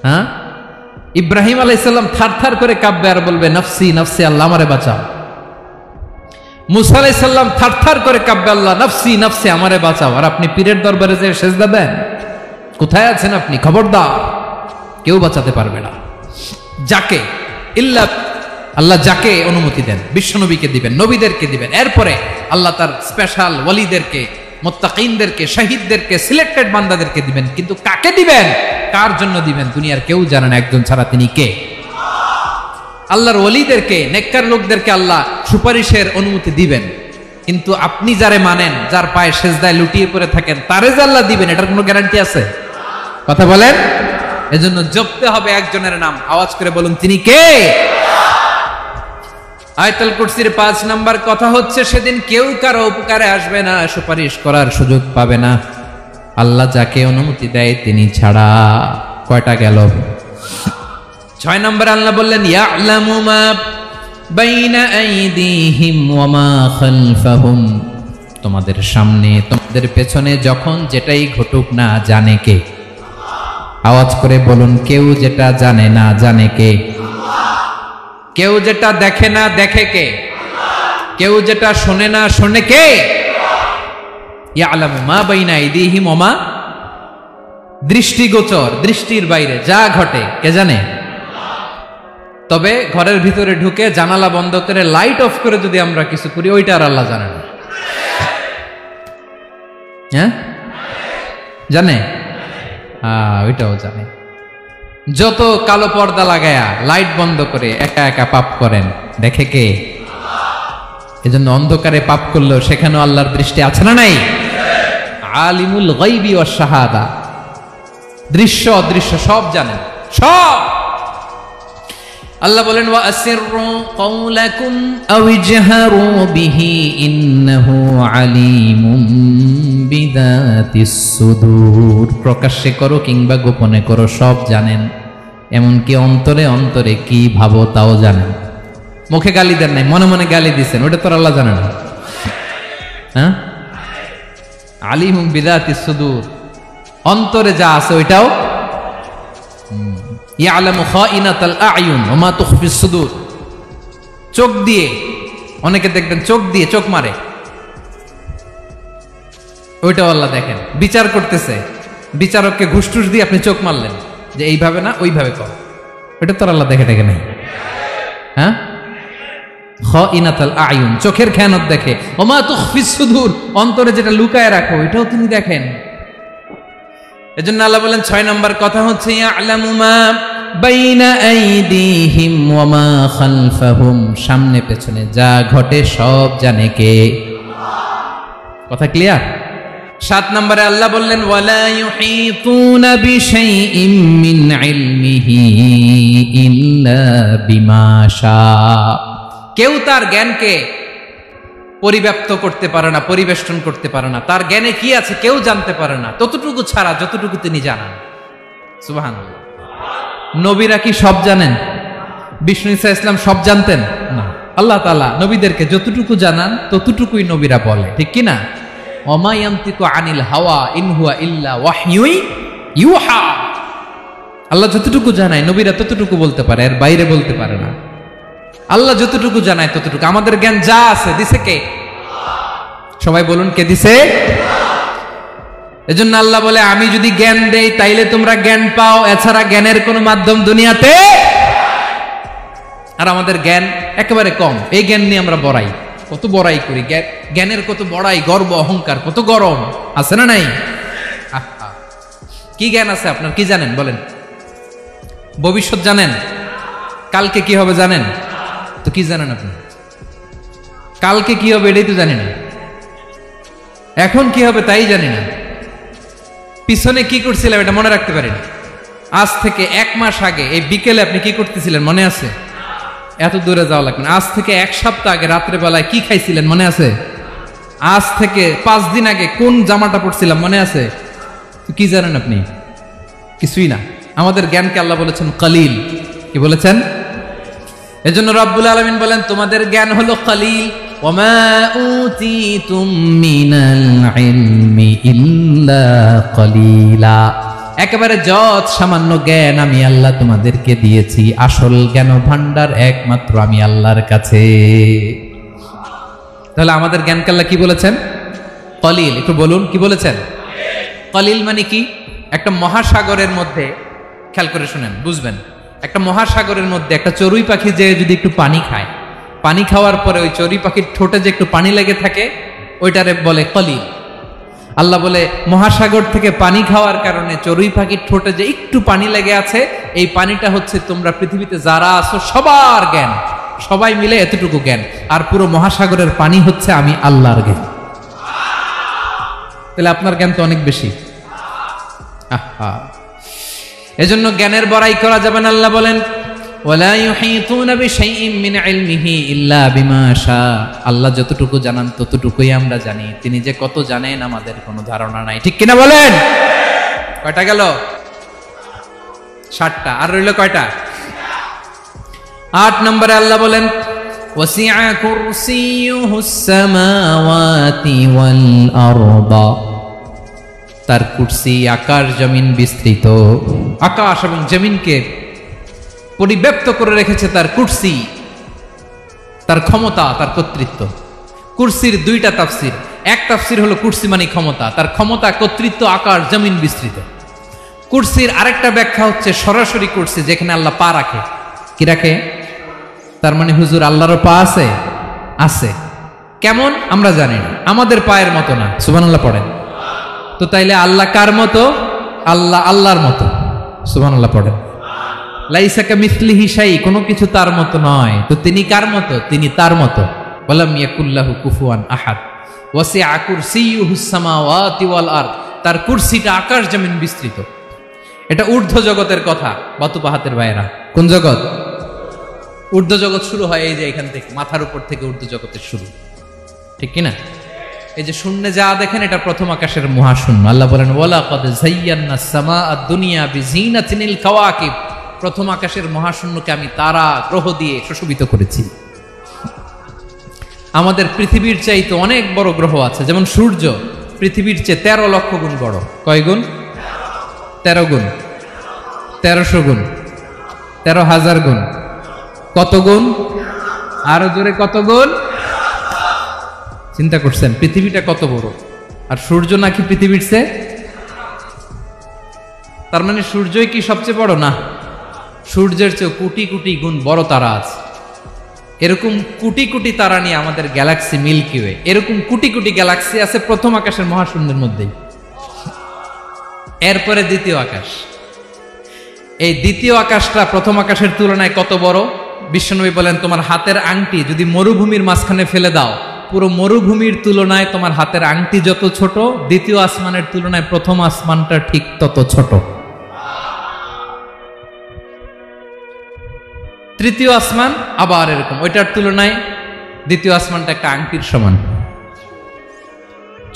হ্যাঁ, ইব্রাহিম আলাইহিস সালাম থারথার করে কাঁপবে আর বলবে নফসি নফসি, আল্লাহ আমারে বাঁচাও। মুসা আলাইহিস সালাম থারথার করে কাঁপবে, আল্লাহ নফসি নফসি, আমারে বাঁচাও। আর আপনি পীরের দরবারে যে সেজদা দেন, কোথায় আছেন আপনি? খবরদার, কেউ বাঁচাতে পারবে না। যাকে ইল্লা আল্লাহ যাকে অনুমতি দেন, বিশ্বনবীকে দিবেন, নবীদেরকে দিবেন, এরপরে আল্লাহ তার স্পেশাল ওয়ালিদেরকে, মুত্তাকিনদেরকে, শহীদদেরকে, সিলেক্টেড বান্দাদেরকে দিবেন। কিন্তু কাকে দিবেন, কার জন্য দিবেন, দুনিয়ার কেউ জানে না। একজন ছাড়া, তিনি কে? আল্লাহর ওয়ালিদেরকে, নেককার লোকদেরকে আল্লাহ সুপারিশের অনুমতি দিবেন। কিন্তু আপনি যারে মানেন, যার পায়ে সেজদায় লুটিয়ে পড়ে থাকেন, তারে যে আল্লাহ দিবেন, এটার কোনো গ্যারান্টি আছে? কথা বলেন। এজন্য জপতে হবে একজনের নাম, আওয়াজ করে বলুন, তিনি কে? আয়াতুল কুরসির 5 নাম্বার কথা হচ্ছে সেদিন কেউ কারো উপকারে আসবে না, সুপারিশ করার সুযোগ পাবে না, আল্লাহ যাকে অনুমতি দেয় তিনি ছাড়া। কয়টা গেল? 6 নাম্বার আল্লাহ বললেন ইয়ালামু মা বাইনা আইদিহিম ওয়া মা খালফাহুম। তোমাদের সামনে, তোমাদের পেছনে যখন যেটাই ঘটুক না জানে কে? আওয়াজ করে বলুন, কেউ যেটা জানে না জানে কে? কেউ যেটা দেখে না দেখে কে? কেউ যেটা শোনে না শোনে কে? ইয়ালামু মা বাইনা আইদিহিম ওয়া মা, দৃষ্টিগোচর, দৃষ্টির বাইরে যা ঘটে কে জানে? তবে ঘরের ভিতরে ঢুকে জানালা বন্ধ করে লাইট অফ করে যদি আমরা কিছু করি, ওইটা আর আল্লাহ জানে না। হ্যাঁ, জানে? ওইটাও জানে। যত কালো পর্দা লাগায়া লাইট বন্ধ করে একা একা পাপ করেন, দেখে কে? এজন্য অন্ধকারে পাপ করলেও সেখানেও আল্লাহর দৃষ্টি আছে না নাই? আলিমুল গায়বি ওয়াশ শাহাদা, দৃশ্য অদৃশ্য সব জানেন, সব। আল্লাহ বলেন ওয়া আসিররু কাওলাকুম আও ইজহারু বিহি ইন্নাহু আলিমুম বিযাতিস সুদূর। প্রকাশ্যে করো কিংবা গোপনে করো সব জানেন, এমনকি অন্তরে অন্তরে কি ভাবো তাও জানেন। মুখে গালি দেন নাই, মনে মনে গালি দিচ্ছেন, ওটা তো আল্লাহ জানে না? হ্যাঁ, আলিমুম বিযাতিস সুদূর, অন্তরে যা আছে ওইটাও ইয়ালামু খাইনাতাল আয়ুন ওয়া মা তুখফিস সুদূর। চোখ দিয়ে, অনেকে দেখবেন চোখ দিয়ে চোখ মারে, ওইটাও আল্লাহ দেখেন। বিচার করতেছে, বিচারককে ঘুষ টুস দিয়ে আপনি চোখ মারলেন যে এইভাবে না ওইভাবে কর, ওইটা তো আল্লাহ দেখে দেখে নাই? হ্যাঁ, খাইনাতাল আয়ুন, চোখের খেয়ানত দেখে। ওয়া মা তুখফিস সুদূর, অন্তরে যেটা লুকায় রাখো ওইটাও তিনি দেখেন। এজন্য আল্লাহ বলেন 6 নম্বর কথা হচ্ছে ইয়ালামু মা বাইনা আইদিহিম ওয়া মা খালফাহুম, সামনে পেছনে যা ঘটে সব জানে কে? কথা ক্লিয়ার? 7 নম্বরে আল্লাহ বললেন ওয়ালা ইউহিতুনা বিশাইইম মিন ইলমিহি ইল্লা বিমা শা, কেউ তার জ্ঞানকে পরিব্যাপ্ত করতে পারে না, পরিবেষ্টন করতে পারে না। তার জ্ঞানে কি আছে কেউ জানতে পারে না, ততটুকু ছাড়া যতটুকু তিনি জানান। সুবহানাল্লাহ। নবীরা কি সব জানেন? বিষ্ণু ঈসা ইসলাম সব জানতেন না। আল্লাহ তাআলা নবীদেরকে যতটুকু জানান ততটুকুই নবীরা বলে, ঠিক কি না? ওমা ইয়ানতিকু আনিল হাওয়া ইন হুয়া ইল্লা ওয়াহয়ুই ইউহা। আল্লাহ যতটুকু জানায় নবীরা ততটুকু বলতে পারে, এর বাইরে বলতে পারে না। আল্লাহ যতটুকু জানায় ততটুকু। আমাদের জ্ঞান যা আছে দিছে কে? সবাই বলুন, কে দিছে? এজন্য আল্লাহ বলে আমি যদি জ্ঞান দেই তাইলে তোমরা জ্ঞান পাও, এছাড়া জ্ঞানের কোনো মাধ্যম দুনিয়াতে। আর আমাদের জ্ঞান একেবারে কম, এই জ্ঞান নিয়ে আমরা বড়াই, কত বড়াই করি, জ্ঞানের কত বড়াই, গর্ব অহংকার, কত গরম আছে না নাই? কি জ্ঞান আছে আপনার? কি জানেন বলেন? ভবিষ্যৎ জানেন? কালকে কি হবে জানেন? তো কি জানেন আপনি? কালকে কি হবে এটাই তো জানি না, এখন কি হবে তাই জানি না, পিছনে কি করছিলাম এটা মনে রাখতে পারি না। আজ থেকে 1 মাস আগে এই বিকেলে আপনি কি করতেছিলেন মনে আছে? এত দূরে যাওয়া লাগবে না। আজ থেকে 1 সপ্তাহ আগে রাত্রে বেলায় কি খাইছিলেন মনে আছে? আজ থেকে 5 দিন আগে কোন জামাটা পরছিলাম মনে আছে? তো কি জানেন আপনি? কিছুই না। আমাদের জ্ঞানকে আল্লাহ বলেছেন কলিল। কি বলেছেন? এজন্য রব্বুল আলামিন বলেন তোমাদের জ্ঞান হলো কলিল। ওমা উতিতুম মিনাল ইলমি ইল্লা কলিলা, একেবারে যত সামান্য জ্ঞান আমি আল্লাহ তোমাদেরকে দিয়েছি, আসল জ্ঞান ভান্ডার একমাত্র আমি আল্লাহর কাছে। তাহলে আমাদের জ্ঞানকে আল্লাহ কি বলেছেন? কলিল। একটু বলুন কি বলেছেন? কলিল মানে কি? একটা মহাসাগরের মধ্যে, খেয়াল করে শুনেন বুঝবেন, একটা মহাসাগরের মধ্যে একটা চড়ুই পাখি যে যদি একটু পানি খায়, পানি খাওয়ার পরে ওই চড়ুই পাখির ঠোঁটে যে একটু পানি লেগে থাকে ওইটারে বলে কলিল। আল্লাহ বলে মহাসাগর থেকে পানি খাওয়ার কারণে চড়ুই পাখির ঠোঁটে যে একটু পানি লেগে আছে, এই পানিটা হচ্ছে তোমরা পৃথিবীতে যারা আছো সবার জ্ঞান, সবাই মিলে এতটুকু জ্ঞান, আর পুরো মহাসাগরের পানি হচ্ছে আমি আল্লাহর জ্ঞান। তাহলে আপনার জ্ঞান তো অনেক বেশি। এজন্য জ্ঞানের বড়াই করা যাবে না। আল্লাহ বলেন ওয়ালা ইউহিতুনা বিশাইইম মিন ইলমিহি ইল্লা বিমা শা, আল্লাহ যতটুকু জানান ততটুকুই আমরা জানি, তিনি যে কত জানেন আমাদের কোনো ধারণা নাই। ঠিক কিনা বলেন? কয়টা গেল? 7টা। আর রইল কয়টা? 8 নম্বরে আল্লাহ বলেন ওয়াসিআ কুরসিয়ুহুস সামাওয়াতি ওয়াল আরদা, তার কুরসি আকাশ জমিন বিস্তৃত। আকাশ এবং জমিনকে পরিব্যাপ্ত করে রেখেছে তার কুরসি, তার ক্ষমতা, তার কর্তৃত্ব। কুরসির 2টা তাফসির। এক তাফসির হলো কুরসি মানে ক্ষমতা, তার ক্ষমতা, কর্তৃত্ব, আকাশ জমিন বিস্তৃত। কুরসির আরেকটা ব্যাখ্যা হচ্ছে সরাসরি কুরসি, যেখানে আল্লাহ পা রাখে। কি রাখে? তার মানে হুজুর আল্লাহরও পা আছে? আছে। কেমন আমরা জানি না, আমাদের পায়ের মতো না। সুবহানাল্লাহ পড়েন তো। তাইলে আল্লাহ কার মতো? আল্লাহ আল্লাহর মতো। সুবহানাল্লাহ পড়েন। লাইসা কামিসলিহি শাই, কোনো কিছু তার মতো নয়। তো তিনি কার মতো? তিনি তার মতো। ওয়ালাম ইয়াকুল্লাহু কুফুয়ান আহাদ। ওয়াসিআ কুরসিয়ুহুস সামাওয়াতি ওয়াল আরদ, তার কুরসিটা আকাশ জমিন বিস্তৃত। এটা ঊর্ধ্ব জগতের কথা। বাতুপাহাতের ভাইয়েরা, কোন জগৎ? ঊর্ধ্ব জগৎ শুরু হয় এই যে এখান থেকে, মাথার উপর থেকে ঊর্ধ্ব জগতের শুরু, ঠিক কিনা? এই যে শূন্যে যা দেখেন এটা প্রথম আকাশের মহাশূন্য। আল্লাহ বলেন ওয়ালাকাদ যায়্যানাস সামাআদ দুনিয়া বিজিনাতিল কাওয়াকিব, প্রথম আকাশের মহাশূন্যকে আমি তারা গ্রহ দিয়ে সুশোভিত করেছি। আমাদের পৃথিবীর চাইতে অনেক বড় গ্রহ আছে, যেমন সূর্য পৃথিবীর চেয়ে 13 লক্ষ গুণ বড়। কয় গুণ? 13 গুণ, 1300 গুণ, 13,000 গুণ। কত গুণ? আরো জোরে কত গুণ? চিন্তা করছেন পৃথিবীটা কত বড়, আর সূর্য নাকি পৃথিবীর চেয়ে? তার মানে সূর্যই কি সবচেয়ে বড়? না, সূর্যের চেয়ে কোটি কোটি গুণ বড় তারা আছে। এরকম কোটি কোটি তারা নিয়ে আমাদের গ্যালাক্সি মিল্কি ওয়ে, এরকম কোটি কোটি গ্যালাক্সি আছে প্রথম আকাশের মহাশূন্যের মধ্যেই। এরপরে দ্বিতীয় আকাশ। এই দ্বিতীয় আকাশটা প্রথম আকাশের তুলনায় কত বড়? বিশ্বনবী বলেন তোমার হাতের আংটি যদি মরুভূমির মাঝখানে ফেলে দাও, পুরো মরুভূমির তুলনায় তোমার হাতের আংটি যত ছোট, দ্বিতীয় আসমানের তুলনায় প্রথম আসমানটা ঠিক তত ছোট। তৃতীয় আসমান আবার এরকম, ওইটার তুলনায় দ্বিতীয় আসমানটা একটা আংটির সমান।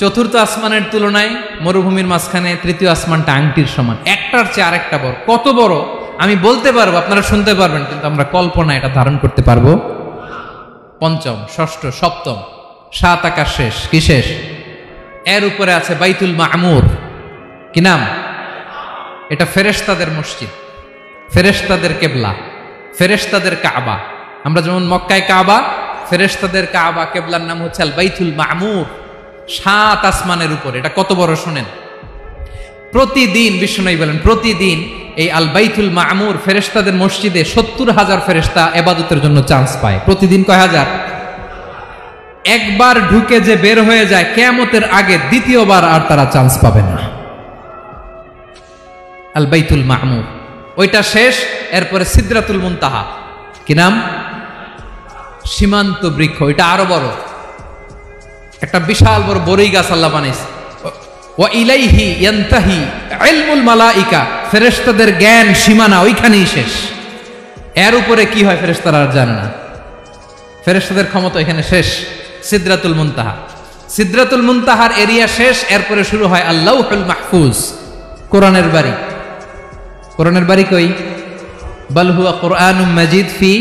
চতুর্থ আসমানের তুলনায় মরুভূমির মাঝখানে তৃতীয় আসমানটা আংটির সমান। একটার চেয়ে আরেকটা বড়। কত বড় আমি বলতে পারবো, আপনারা শুনতে পারবেন, কিন্তু আমরা কল্পনা এটা ধারণ করতে পারবো? পঞ্চম, ষষ্ঠ, সপ্তম, 7 আকাশ শেষ। কি শেষ? এর উপরে আছে বাইতুল মামুর। কি নাম? এটা ফেরেশতাদের মসজিদ, ফেরেশতাদের কেবলা, ফেরেশতাদের কাবা। আমরা যেমন মক্কায় কাবা, ফেরেশতাদের কাবা কেবলার নাম হচ্ছে আল বাইতুল মামুর। 7 আসমানের উপরে। এটা কত বড় শুনেন। প্রতিদিন বিশ্বনবী বলেন প্রতিদিন এই আল বাইতুল মামুর ফেরেশতাদের মসজিদে 70,000 ফেরেশতা ইবাদতের জন্য চান্স পায়। প্রতিদিন কয় হাজার? একবার ঢুকে যে বের হয়ে যায় কিয়ামতের আগে দ্বিতীয়বার আর তারা চান্স পাবে না। আল বাইতুল মামুর ওইটা শেষ। এরপরে সিদরাতুল মুনতাহা। কি নাম? সীমান্ত বৃক্ষ। ওইটা আরো বড়, একটা বিশাল বড় বড়ই গাছ আল্লাহ বানাইছে। ওয়া ইলাইহি ইয়ানতাহি ইলমুল মালাইকা, ফেরেশতাদের জ্ঞান সীমানা ওইখানেই শেষ। এর উপরে কি হয় ফেরেশতারা আর জানে না। ফেরেশতাদের ক্ষমতা এখানে শেষ। সিদরাতুল মুনতাহা, সিদরাতুল মুনতাহার এরিয়া শেষ। এরপরে শুরু হয় আল্লাহুল মাহফুজ, কোরআনের বাড়ি। কোরআনের বাড়ি কই? বাল হুয়া কুরআনুম মাজিদ ফি,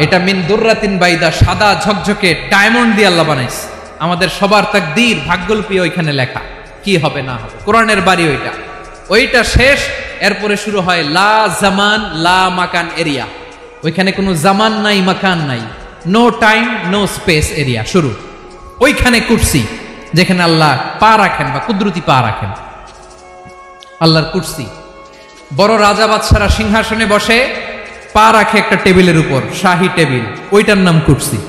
এটা মিন দুররাতিন বাইদা, সাদা ঝকঝকে ডায়মন্ড দিয়ে আল্লাহ বানাইছে। আমাদের সবার তাকদীর, ভাগ্যলিপি ওইখানে লেখা, কি হবে না হবে। কোরআনের বাড়ি ওইটা, ওইটা শেষ। এরপরে শুরু হয় লা জামান লা মাকান এরিয়া। ওইখানে কোনো জামান নাই, মাকান নাই, no time no space area শুরু। ওইখানে কুরসি, যেখানে আল্লাহ পা রাখেন বা কুদরতি পা রাখেন, আল্লাহর কুরসি। বড় রাজা বাদশারা সিংহাসনে বসে পা রাখে একটা টেবিলের উপর, শাহী টেবিল, ওইটার নাম কুরসি।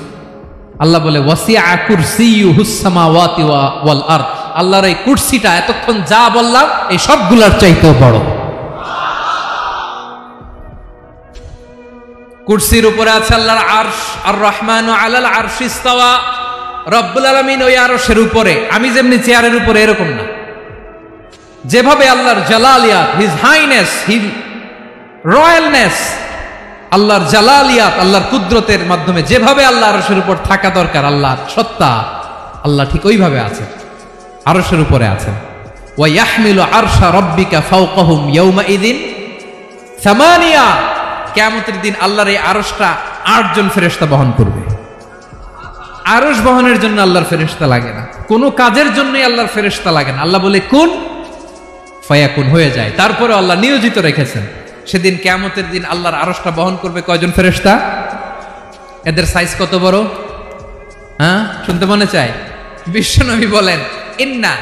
আল্লাহ বলে ওয়াসিআ কুরসিয়ুহুস সামাওয়াতি ওয়াল আরদ, আল্লাহর এই কুরসিটা এতক্ষণ যা বললাম এই সবগুলোর চাইতেও বড়। কুরসির উপরে আছে আল্লাহর আরশ। আর রহমানু আলাল আরশি ইস্তাওয়া, রব্বুল আলামিন ওই আরশের উপরে। আমি যেমনি চেয়ারের উপরে এরকম না, যেভাবে আল্লাহর জালালিয়াত, হিজ হাইনেস, হিজ রয়্যালনেস, আল্লাহর জালালিয়াত, আল্লাহর কুদরতের মাধ্যমে যেভাবে আল্লাহ আরশের উপর থাকা দরকার, আল্লাহর সত্তা, আল্লাহ ঠিক ওইভাবে আছে, আরশের উপরে আছেন। ওয়া ইয়াহমিলু আরশা রাব্বিকা ফাওকাহুম ইয়াওমাইযিন সামানিয়া, কিয়ামতের দিন আল্লাহর এই আরশটা 8 জন ফেরেশতা বহন করবে। আরশ বহনের জন্য আল্লাহর ফেরেশতা লাগে না, কোনো কাজের জন্যই আল্লাহর ফেরেশতা লাগে না। আল্লাহ বলে কুন ফায়াকুন, হয়ে যায়। তারপরে আল্লাহ নিয়োজিত রেখেছেন। সেদিন কিয়ামতের দিন আল্লাহর আরশটা বহন করবে কয়জন ফেরেশতা? এদের সাইজ কত বড়? হ্যাঁ, শুনতে মনে চায়? বিশ্বনবী বলেন ইন্না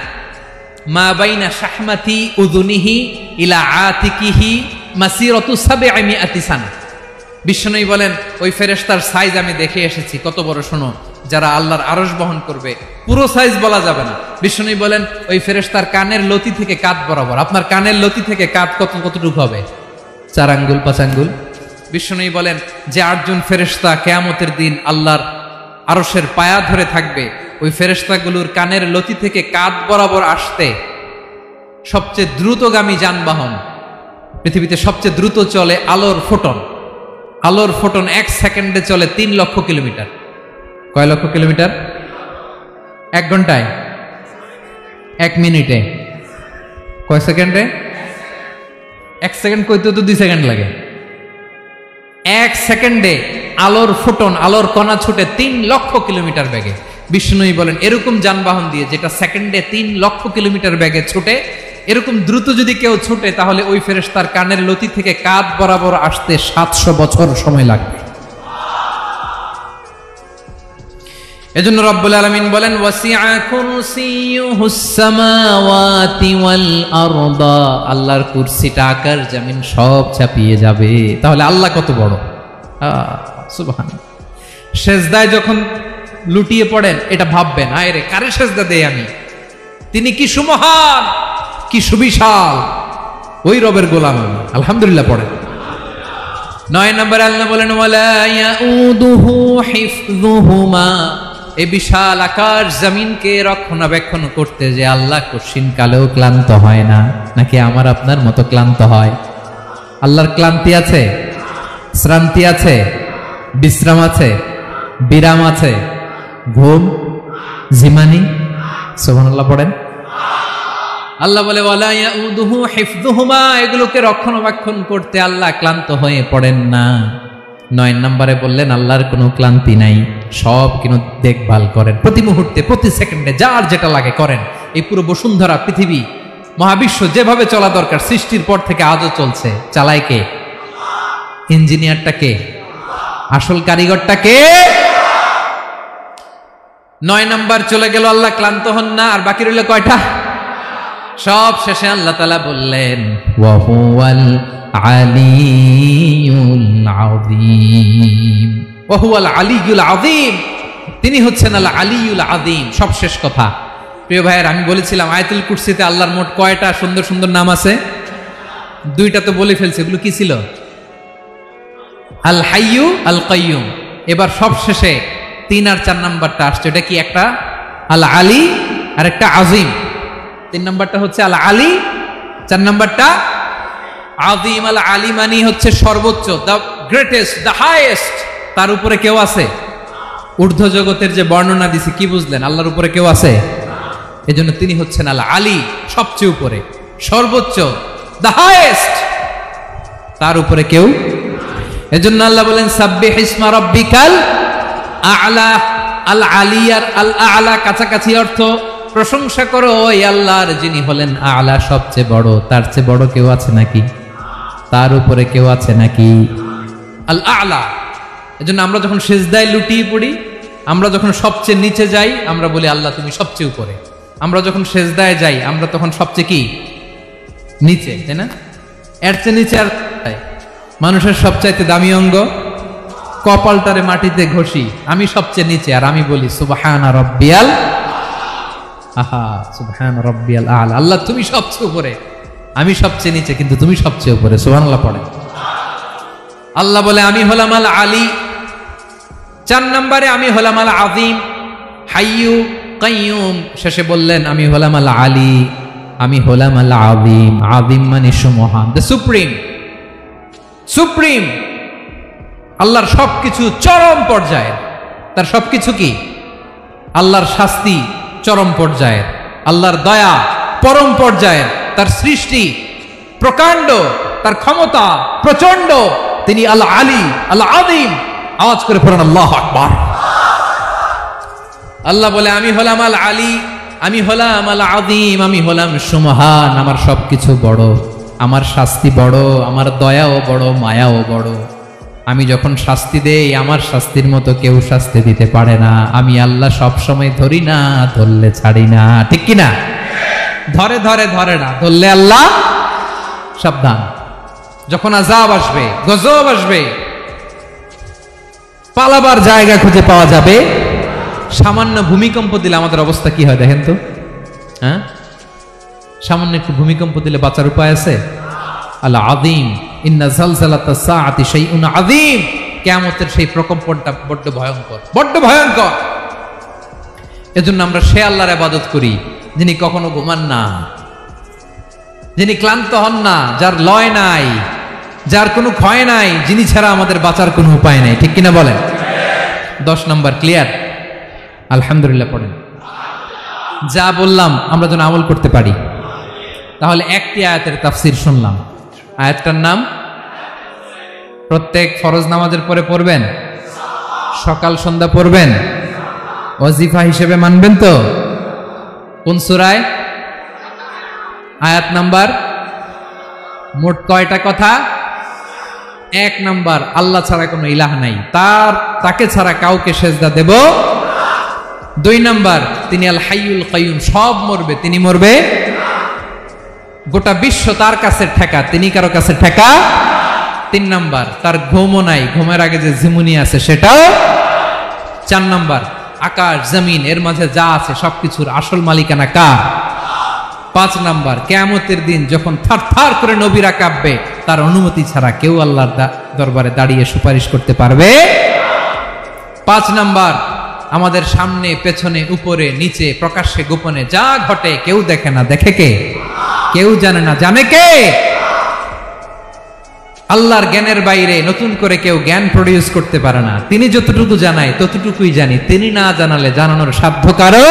মা বাইনা শাহমাতি উযুনিহি ইলা আতিকিহি মাসিরাতু 700 সানা। বিশ্বনবী বলেন ওই ফেরেশতার সাইজ আমি দেখে এসেছি। কত বড় শোনো, যারা আল্লাহর আরশ বহন করবে, পুরো সাইজ বলা যাবে না। বিশ্বনবী বলেন ওই ফেরেশতার কানের লতি থেকে কাঁধ বরাবর। আপনার কানের লতি থেকে কাঁধ কতটুকু হবে? 4 আঙ্গুল 5 আঙ্গুল। বিশ্বনবী বলেন যে 8 জন ফেরেশতা কিয়ামতের দিন আল্লাহর আরশের পায়া ধরে থাকবে, ওই ফেরেশতাগুলোর কানের লতি থেকে কাঁধ বরাবর আসতে সবচেয়ে দ্রুতগামী যানবাহন, পৃথিবীতে সবচেয়ে দ্রুত চলে আলোর ফোটন, আলোর ফোটন 1 সেকেন্ডে চলে 3 লক্ষ কিলোমিটার। কয় লক্ষ কিলোমিটার? 1 ঘন্টায়, 1 মিনিটে, কয় সেকেন্ডে? 1 সেকেন্ড কইতে তো 2 সেকেন্ড লাগে। 1 সেকেন্ডে আলোর ফোটন, আলোর কণা ছুটে 3 লক্ষ কিলোমিটার বেগে। বিষ্ণুই বলেন এরকম যানবাহন দিয়ে যেটা সেকেন্ডে 3 লক্ষ কিলোমিটার বেগে ছুটে, এরকম দ্রুত যদি কেউ ছুটে তাহলে ওই ফেরেশতার কানের লতি থেকে কাঁধ বরাবর আসতে 700 বছর সময় লাগবে। এজন্য রব্বুল আলামিন বলেন ওয়াসিআ কুরসিয়ুহুস সামাওয়াতি ওয়াল আরদা, আল্লাহর কুরসিটা আকাশ জমিন সব চাপিয়ে যাবে। তাহলে আল্লাহ কত বড়! সুবহানাল্লাহ। সেজদায় যখন লুটিয়ে পড়েন এটা ভাববেন, আয় রে কারে সেজদা দেই আমি, তিনি কি সুমহান, কি সুবিশাল, ওই রবের গোলাম আমি। আলহামদুলিল্লাহ পড়েন। 9 নম্বরে আল্লাহ বলেন ওয়ালা ইয়াউদুহু হিফযুহুমা, এই বিশাল আকাশ জমিনকে রক্ষণাবেক্ষণ করতে যে আল্লাহ কঠিন কালেও ক্লান্ত হয় না। নাকি আমার আপনার মতো ক্লান্ত হয়? আল্লাহর ক্লান্তি আছে, শ্রান্তি আছে, বিশ্রাম আছে, বিরাম আছে, ঘুম, জিমানি? সুবহানাল্লাহ পড়েন। আল্লাহ বলে ওয়ালা ইয়াউদুহু হিফযুহুমা, এগুলোকে রক্ষণাবেক্ষণ করতে আল্লাহ ক্লান্ত হয়ে পড়েন না। 9 নম্বরে বললেন আল্লাহর কোনো ক্লান্তি নাই, সব কিন্তু দেখভাল করেন, প্রতি মুহূর্তে প্রতি সেকেন্ডে যার যেটা লাগে করেন। এই পুরো বসুন্ধরা, পৃথিবী, মহাবিশ্ব যেভাবে চলা দরকার সৃষ্টির পর থেকে আজও চলছে। চালায় কে? ইঞ্জিনিয়ারটা কে? আসল কারিগরটা কে? 9 নম্বর চলে গেল, আল্লাহ ক্লান্ত হন না। আর বাকি রইল কয়টা? সব শেষে আল্লাহ তাআলা বললেন ওয়া হুয়াল আলিয়ুল আযীম, ওয়া হুয়াল আলিয়ুল আযীম, তিনি হচ্ছেন আল আলিয়ুল আযীম। সব শেষ কথা। প্রিয় ভাইয়ের, আমি বলেছিলাম আয়াতুল কুরসিতে আল্লাহর মোট কয়টা সুন্দর সুন্দর নাম আছে? 2টা তো বলে ফেলছে। এগুলো কি ছিল? আল হাইয়ু, আল কাইয়ুম। এবার সব শেষে 3 আর 4 নাম্বারটা আসছে। এটা কি? একটা আল আলী আর একটা আযীম। 3 নাম্বারটা হচ্ছে আল আলী, 4 নাম্বারটা আযীম। আল আলী মানে হচ্ছে সর্বোচ্চ, দ্য গ্রেটেস্ট, দ্য হাইয়েস্ট। তার উপরে কেউ আছে? ঊর্ধ্ব জগতের যে বর্ণনা দিছি, কি বুঝলেন? আল্লাহর উপরে কেউ আছে? এজন্য তিনি হচ্ছেন আল আলী, সবচেয়ে উপরে, সর্বোচ্চ, দ্য হাইয়েস্ট। তার উপরে কেউ। এজন্য আল্লাহ বলেন সাব্বিহ ইসমা রাব্বিকাল আ'লা। আল আলী আর আল আ'লা কাছাকাছি অর্থ। প্রশংসা করো ওই আল্লাহর যিনি হলেন আ'লা, সবচেয়ে বড়। তার চেয়ে বড় কেউ আছে নাকি? তার উপরে কেউ আছে নাকি? আল আ'লা। এজন্য আমরা যখন সিজদায় লুটিয়ে পড়ি, আমরা যখন সবচেয়ে নিচে যাই, আমরা বলি আল্লাহ তুমি সবচেয়ে উপরে। আমরা যখন সিজদায় যাই, আমরা তখন সবচেয়ে কি? নিচে, তাই না? এর চেয়ে নিচে আর মানুষের সবচাইতে দামি অঙ্গ কপালটারে মাটিতে ঘষি, আমি সবচেয়ে নিচে, আর আমি বলি সুবহানা রাব্বিয়াল, আহা সুবহানা রাব্বিয়াল আ'লা। আল্লাহ তুমি সবচেয়ে উপরে, আমি সবচেয়ে নিচে, কিন্তু তুমি সবচেয়ে উপরে। সুবহানাল্লাহ পড়ে। আল্লাহ বলে আমি হলাম আল আলী। 4 নম্বরে আমি হলাম আল আযীম, হাইয়ু কাইয়ুম। শেষে বললেন আমি হলাম আল আলী, আমি হলাম আল আযীম। আযীম মানে সুমহান, দ্য সুপ্রিম। সুপ্রিম। আল্লাহর সবকিছু চরম পর্যায়ের। তার সবকিছু কি? আল্লাহর শাস্তি চরম পর্যায়ের, আল্লাহর দয়া পরম পর্যায়ের, তার সৃষ্টি প্রকাণ্ড, তার ক্ষমতা প্রচন্ড। তিনি আল আলী, আল আযীম। আওয়াজ করে পড়েন আল্লাহু আকবার। আল্লাহ বলে আমি হলাম আল আলী, আমি হলাম আল আযীম, আমি হলাম সুমহান। আমার সবকিছু বড়, আমার শাস্তি বড়, আমার দয়াও বড়, মায়াও বড়। আমি যখন শাস্তি দেই, আমার শাস্তির মতো কেউ শাস্তি দিতে পারে না। আমি আল্লাহ সব সময় ধরি না, ধরলে ছাড়ি না। ঠিক কি না? ধরে ধরে ধরে না, ধরলে আল্লাহ সাবধান। যখন আযাব আসবে, গজব আসবে, পালাবার জায়গা খুঁজে পাওয়া যাবে। সামান্য ভূমিকম্প দিলে আমাদের অবস্থা কি হয় দেখেন তো? হ্যাঁ, সামান্য একটু ভূমিকম্প দিলে বাঁচার উপায় আছে? আল আযীম, ইন্না যালজালাতাস সাআতি শাইউন আযীম। কিয়ামতের সেই প্রকম্পনটা বড্ড ভয়ঙ্কর, বড্ড ভয়ঙ্কর। এজন্য আমরা সে আল্লাহর ইবাদত করি যিনি কখনো ঘুমান না, যিনি ক্লান্ত হন না, যার লয় নাই, যার কোনো ক্ষয় নাই, যিনি ছাড়া আমাদের বাঁচার কোনো উপায় নাই, ঠিক কিনা বলেন? 10 নম্বর ক্লিয়ার? আলহামদুলিল্লাহ পড়েন। যা বললাম আমরা যেন আমল করতে পারি। তাহলে একটি আয়াতের তাফসীর শুনলাম, আয়াতটার নাম প্রত্যেক ফরজ নামাজের পরে পড়বেন, সকাল সন্ধ্যা পড়বেন, ওয়াজিফা হিসেবে মানবেন তো? কোন সূরায়? আয়াত নাম্বার? মোট কয়টা কথা? 1 নাম্বার, আল্লাহ ছাড়া কোনো ইলাহ নাই, তাকে ছাড়া কাউকে সেজদা দেব। 2 নাম্বার, তিনি আল হাইয়ুল কাইয়ুম, সব মরবে, তিনি মরবে। গোটা বিশ্ব তার কাছে ঠেকা, তিনি কারো কাছে ঠেকা। 3 নাম্বার, তার ঘুমও নাই, ঘুমের আগে যে ঝিমুনি আছে সেটাও। 4 নাম্বার, আকাশ জমিন এর মাঝে যা আছে সবকিছুর আসল মালিকানা কার? 5 নাম্বার, কিয়ামতের দিন যখন থারথার করে নবীরা কাঁপবে, তার অনুমতি ছাড়া কেউ আল্লাহর দরবারে দাঁড়িয়ে সুপারিশ করতে পারবে। 5 নাম্বার, আমাদের সামনে পেছনে উপরে নিচে প্রকাশ্যে গোপনে যা ঘটে কেউ দেখে না, দেখে কে? কেউ জানে না, জানে কে? আল্লাহর জ্ঞানের বাইরে নতুন করে কেউ জ্ঞান প্রডিউস করতে পারে না। তিনি যতটুকু জানায় ততটুকুই জানি, তিনি না জানালে জানানোর সাধ্য কারো।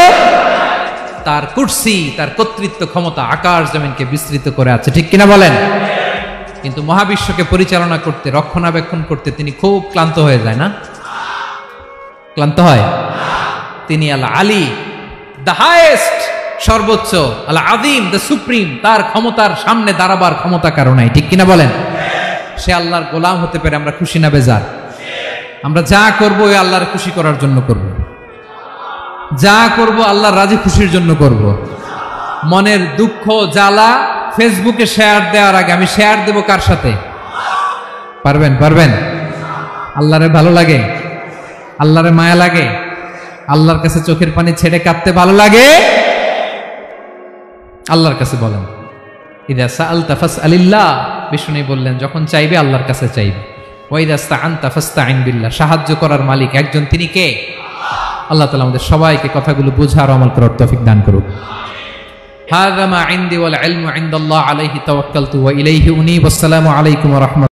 তার কুরসি, তার কর্তৃত্ব ক্ষমতা আকাশ জমিনকে বিস্তৃত করে আছে, ঠিক কিনা বলেন? কিন্তু মহাবিশ্বকে পরিচালনা করতে, রক্ষণাবেক্ষণ করতে তিনি খুব ক্লান্ত হয়ে যায় না? ক্লান্ত হয়? তিনি আল আলী, দ্য হাইয়েস্ট, সর্বোচ্চ, আল আযীম, দ্য সুপ্রিম, তার ক্ষমতার সামনে দাঁড়াবার ক্ষমতা কারো নাই, ঠিক কিনা বলেন? সে আল্লাহর গোলাম হতে পারে, আমরা খুশি না বেজার? আমরা যা করবো ওই আল্লাহর খুশি করার জন্য করব, যা করব আল্লাহর রাজি খুশির জন্য করব। মনের দুঃখ জ্বালা ফেসবুকে শেয়ার দেওয়ার আগে আমি শেয়ার দেব কার সাথে? পারবেন? পারবেন? আল্লাহরে ভালো লাগে? আল্লাহরে মায়া লাগে? আল্লাহর কাছে চোখের পানি ছেড়ে কাঁদতে ভালো লাগে? আল্লাহর কাছে বলেন, ইদা সাআলতা ফাসআলিল্লাহ, বিষ্ণু বললেন যখন চাইবে আল্লাহর কাছে চাইবে। ওয়া ইদা ইসতাআনতা ফাসতাইন বিল্লাহ, সাহায্য করার মালিক একজন, তিনি কে? আল্লাহ তাআলা আমাদের সবাইকে কথাগুলো বোঝার আমল করার তৌফিক দান করুক। হাযা মা ইনদি ওয়াল ইলমু ইনদাল্লাহ আলাইহি তাওয়াক্কালতু ওয়া ইলাইহি উনীব। আসসালামু আলাইকুম ওয়া রাহমাতুল্লাহ।